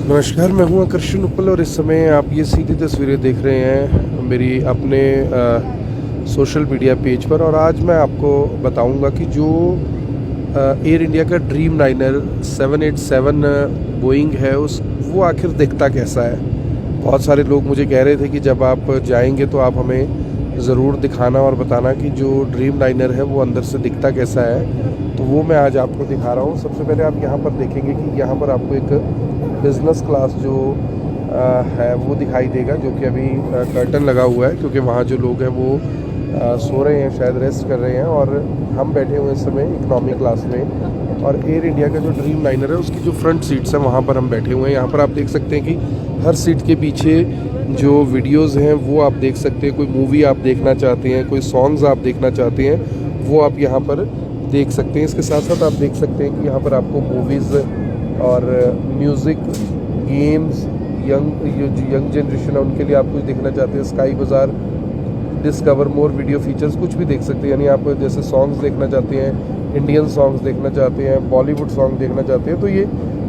नमस्कार, मैं हूं आकर्षण उपल और इस समय आप ये सीधी तस्वीरें देख रहे हैं मेरी अपने सोशल मीडिया पेज पर। और आज मैं आपको बताऊंगा कि जो एयर इंडिया का ड्रीम लाइनर 787 बोइंग है उस वो आखिर दिखता कैसा है। बहुत सारे लोग मुझे कह रहे थे कि जब आप जाएंगे तो आप हमें ज़रूर दिखाना और बताना कि जो ड्रीम लाइनर है वो अंदर से दिखता कैसा है। तो वो मैं आज आपको दिखा रहा हूँ। सबसे पहले आप यहाँ पर देखेंगे कि यहाँ पर आपको एक बिज़नेस क्लास जो है वो दिखाई देगा, जो कि अभी कर्टन लगा हुआ है क्योंकि वहाँ जो लोग हैं वो सो रहे हैं, शायद रेस्ट कर रहे हैं, और हम बैठे हुए इस समय इकोनॉमी क्लास में। और एयर इंडिया का जो ड्रीम लाइनर है उसकी जो फ्रंट सीट्स हैं वहाँ पर हम बैठे हुए हैं। यहाँ पर आप देख सकते हैं कि हर सीट के पीछे जो वीडियोज़ हैं वो आप देख सकते हैं। कोई मूवी आप देखना चाहते हैं, कोई सॉन्ग्स आप देखना चाहते हैं, वो आप यहाँ पर देख सकते हैं। इसके साथ साथ आप देख सकते हैं कि यहाँ पर आपको मूवीज़ और म्यूज़िक, गेम्स, यंग जनरेशन है उनके लिए आप कुछ देखना चाहते हैं, स्काई बाज़ार, डिस्कवर मोर वीडियो फीचर्स कुछ भी देख सकते हैं। यानी आप जैसे सॉन्ग्स देखना चाहते हैं, इंडियन सॉन्ग्स देखना चाहते हैं, बॉलीवुड सॉन्ग देखना चाहते हैं, तो ये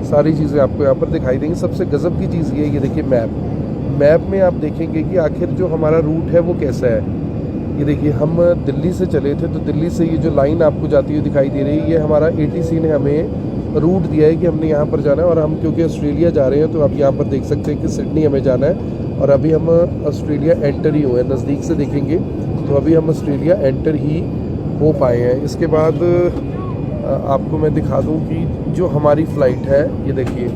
सारी चीज़ें आपको यहाँ पर दिखाई देंगी। सबसे गज़ब की चीज़ ये देखिए मैप में आप देखेंगे कि आखिर जो हमारा रूट है वो कैसा है। ये देखिए हम दिल्ली से चले थे तो दिल्ली से ये जो लाइन आपको जाती हुई दिखाई दे रही है ये हमारा ATC ने हमें रूट दिया है कि हमने यहाँ पर जाना है। और हम क्योंकि ऑस्ट्रेलिया जा रहे हैं तो आप यहाँ पर देख सकते हैं कि सिडनी हमें जाना है और अभी हम ऑस्ट्रेलिया एंटर ही हुए हैं। नज़दीक से देखेंगे तो अभी हम ऑस्ट्रेलिया एंटर ही हो पाए हैं। इसके बाद आपको मैं दिखा दूँ कि जो हमारी फ़्लाइट है, ये देखिए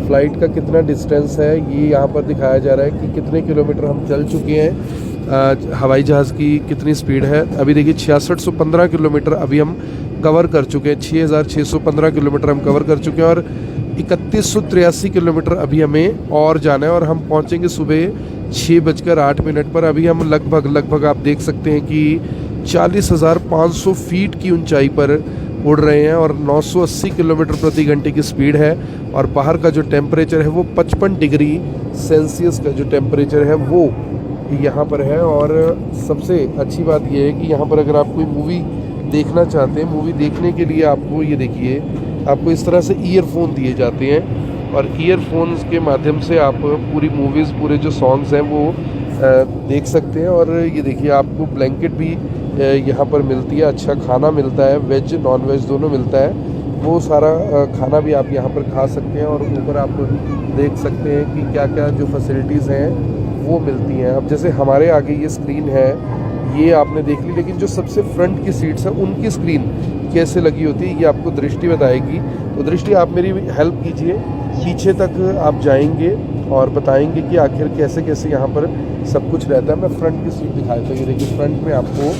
फ़्लाइट का कितना डिस्टेंस है ये यहाँ पर दिखाया जा रहा है कि कितने किलोमीटर हम चल चुके हैं, हवाई जहाज़ की कितनी स्पीड है। अभी देखिए 6615 किलोमीटर अभी हम कवर कर चुके हैं, 6615 किलोमीटर हम कवर कर चुके हैं और 3183 किलोमीटर अभी हमें और जाना है। और हम पहुंचेंगे सुबह 6:08 पर। अभी हम लगभग आप देख सकते हैं कि 40,500 फीट की ऊंचाई पर उड़ रहे हैं और 980 किलोमीटर प्रति घंटे की स्पीड है। और बाहर का जो टेम्परेचर है वो 55 डिग्री सेल्सियस का जो टेम्परेचर है वो यहाँ पर है। और सबसे अच्छी बात यह है कि यहाँ पर अगर आप कोई मूवी देखना चाहते हैं, मूवी देखने के लिए आपको ये देखिए आपको इस तरह से ईयरफोन दिए जाते हैं और ईयरफोन्स के माध्यम से आप पूरी मूवीज़, पूरे जो सॉन्ग्स हैं वो देख सकते हैं। और ये देखिए आपको ब्लैंकेट भी यहाँ पर मिलती है, अच्छा खाना मिलता है, वेज नॉन वेज दोनों मिलता है। वो सारा खाना भी आप यहाँ पर खा सकते हैं। और ऊपर आप देख सकते हैं कि क्या क्या जो फैसिलिटीज़ हैं वो मिलती हैं। अब जैसे हमारे आगे ये स्क्रीन है ये आपने देख ली, लेकिन जो सबसे फ्रंट की सीट्स हैं उनकी स्क्रीन कैसे लगी होती है ये आपको दृष्टि बताएगी। तो दृष्टि आप मेरी हेल्प कीजिए, पीछे तक आप जाएंगे और बताएंगे कि आखिर कैसे कैसे यहाँ पर सब कुछ रहता है। मैं फ्रंट की सीट दिखाया था, ये देखिए फ्रंट में आपको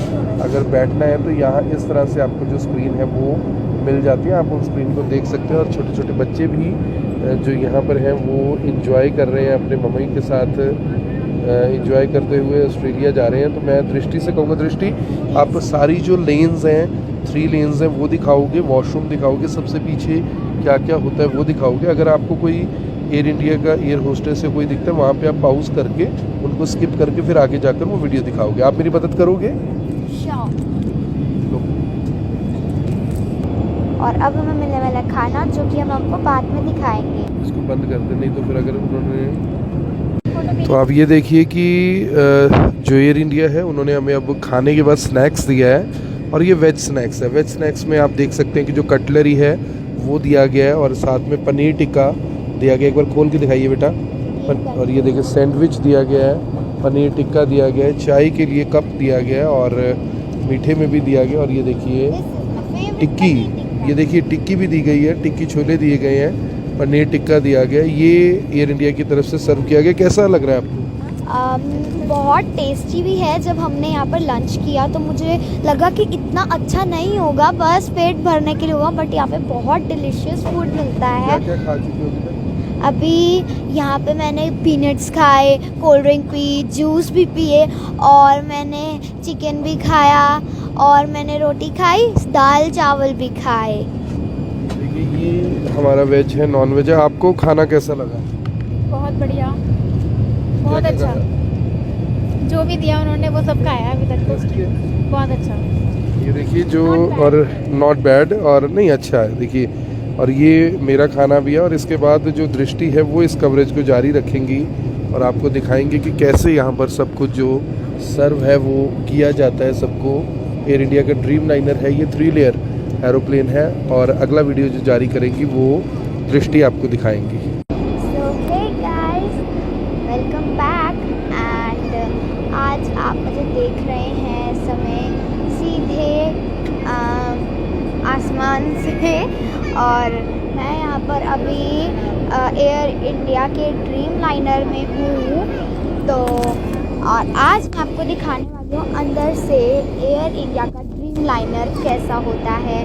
अगर बैठना है तो यहाँ इस तरह से आपको जो स्क्रीन है वो मिल जाती है, आप उन स्क्रीन को देख सकते हैं। और छोटे छोटे बच्चे भी जो यहाँ पर हैं वो इंजॉय कर रहे हैं, अपने मम्मी के साथ इंजॉय करते हुए ऑस्ट्रेलिया जा रहे हैं। तो मैं दृष्टि से कहूँगा, दृष्टि आप सारी जो लेन्स हैं, 3 लेन्स हैं वो दिखाओगे, वॉशरूम दिखाओगे, सबसे पीछे क्या क्या होता है वो दिखाओगे। अगर आपको कोई एयर इंडिया का एयर होस्टेस से कोई दिखता है वहाँ पे आप पॉज करके उनको स्किप करके फिर आगे जाकर वो वीडियो दिखाओगे। आप मेरी मदद करोगे? और अब हमें मिलने वाला खाना जो कि हम आपको बाद में दिखाएंगे। इसको बंद कर दे, नहीं तो फिर अगर उन्होंने तो आप ये देखिए कि जो एयर इंडिया है उन्होंने हमें अब खाने के बाद स्नैक्स दिया है और ये वेज स्नैक्स है। वेज स्नैक्स में आप देख सकते हैं कि जो कटलरी है वो दिया गया है और साथ में पनीर टिक्का दिया गया। एक बार खोल के दिखाइए बेटा। और ये देखिए सैंडविच दिया गया है, पनीर टिक्का दिया गया है, चाय के लिए कप दिया गया है और मीठे में भी दिया गया। और ये देखिए टिक्की, ये देखिए टिक्की भी दी गई है, टिक्की छोले दिए गए हैं, पनीर टिक्का दिया गया। ये एयर इंडिया की तरफ से सर्व किया गया। कैसा लग रहा है आपको? बहुत टेस्टी भी है। जब हमने यहाँ पर लंच किया तो मुझे लगा कि इतना अच्छा नहीं होगा, बस पेट भरने के लिए होगा, बट यहाँ पे बहुत डिलीशियस फूड मिलता है। क्या खा चुके हो? अभी यहाँ पे मैंने पीनट्स खाए, कोल्ड ड्रिंक पी, जूस भी पिए और मैंने चिकन भी खाया और मैंने रोटी खाई, दाल चावल भी खाए। देखिए ये हमारा वेज है, नॉन वेज है। आपको खाना कैसा लगा? बहुत बढ़िया, बहुत अच्छा। जो भी दिया उन्होंने वो सब खाया अभी तक तो बहुत अच्छा। ये देखिए जो और नॉट बैड और नहीं अच्छा है। देखिए और ये मेरा खाना भी है। और इसके बाद जो दृष्टि है वो इस कवरेज को जारी रखेंगी और आपको दिखाएंगे कि कैसे यहाँ पर सब कुछ जो सर्व है वो किया जाता है सबको। एयर इंडिया का ड्रीम लाइनर है ये, 3 लेयर एरोप्लेन है। और अगला वीडियो जो जारी करेंगी वो दृष्टि आपको दिखाएंगी। So hey guys, welcome back. And आज आप मुझे देख रहे हैं समय सीधे आसमान से, और मैं यहाँ पर अभी एयर इंडिया के ड्रीम लाइनर में हूँ। तो और आज मैं आपको दिखाने वाली हूँ अंदर से एयर इंडिया का ड्रीम लाइनर कैसा होता है,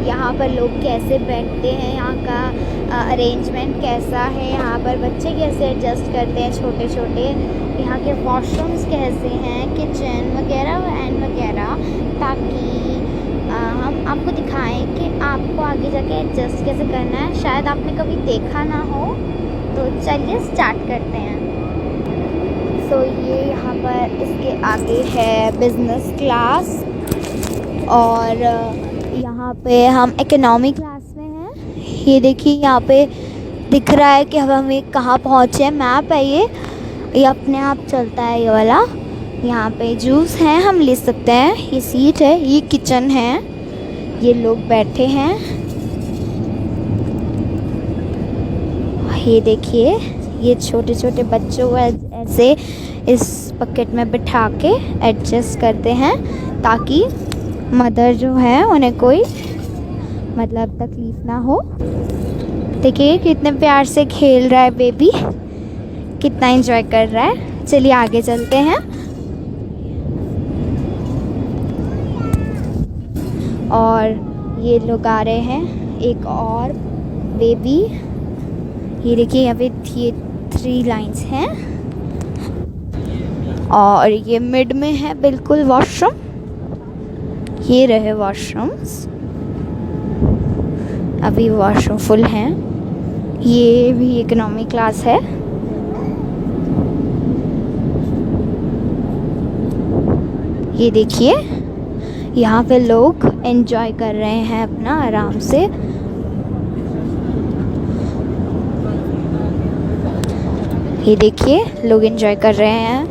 यहाँ पर लोग कैसे बैठते हैं, यहाँ का अरेंजमेंट कैसा है, यहाँ पर बच्चे कैसे एडजस्ट करते हैं छोटे छोटे, यहाँ के वॉशरूम्स कैसे हैं, किचन वगैरह एंड वगैरह, ताकि हम आपको दिखाएं कि आपको आगे जाके एडजस्ट कैसे करना है। शायद आपने कभी देखा ना हो, तो चलिए स्टार्ट करते हैं। सो ये यहाँ पर इसके आगे है बिज़नेस क्लास, और यहाँ पे हम इकोनॉमी क्लास में हैं। ये देखिए यहाँ पे दिख रहा है कि हमें कहाँ पहुँचे हैं। मैप है ये अपने आप चलता है ये वाला। यहाँ पे जूस हैं, हम ले सकते हैं। ये सीट है, ये किचन है, ये लोग बैठे हैं। ये देखिए, ये छोटे छोटे बच्चों को ऐसे इस बकेट में बिठा के एडजस्ट करते हैं, ताकि मदर जो है उन्हें कोई मतलब तकलीफ़ ना हो। देखिए कितने प्यार से खेल रहा है बेबी, कितना एंजॉय कर रहा है। चलिए आगे चलते हैं। और ये लोग आ रहे हैं, एक और बेबी। ये देखिए यहाँ पे ये 3 लाइंस हैं, और ये मिड में है बिल्कुल वॉशरूम। ये रहे वॉशरूम्स, अभी वॉशरूम फुल हैं। ये भी इकोनॉमी क्लास है। ये देखिए यहाँ पे लोग एंजॉय कर रहे हैं अपना आराम से। ये देखिए लोग एंजॉय कर रहे हैं।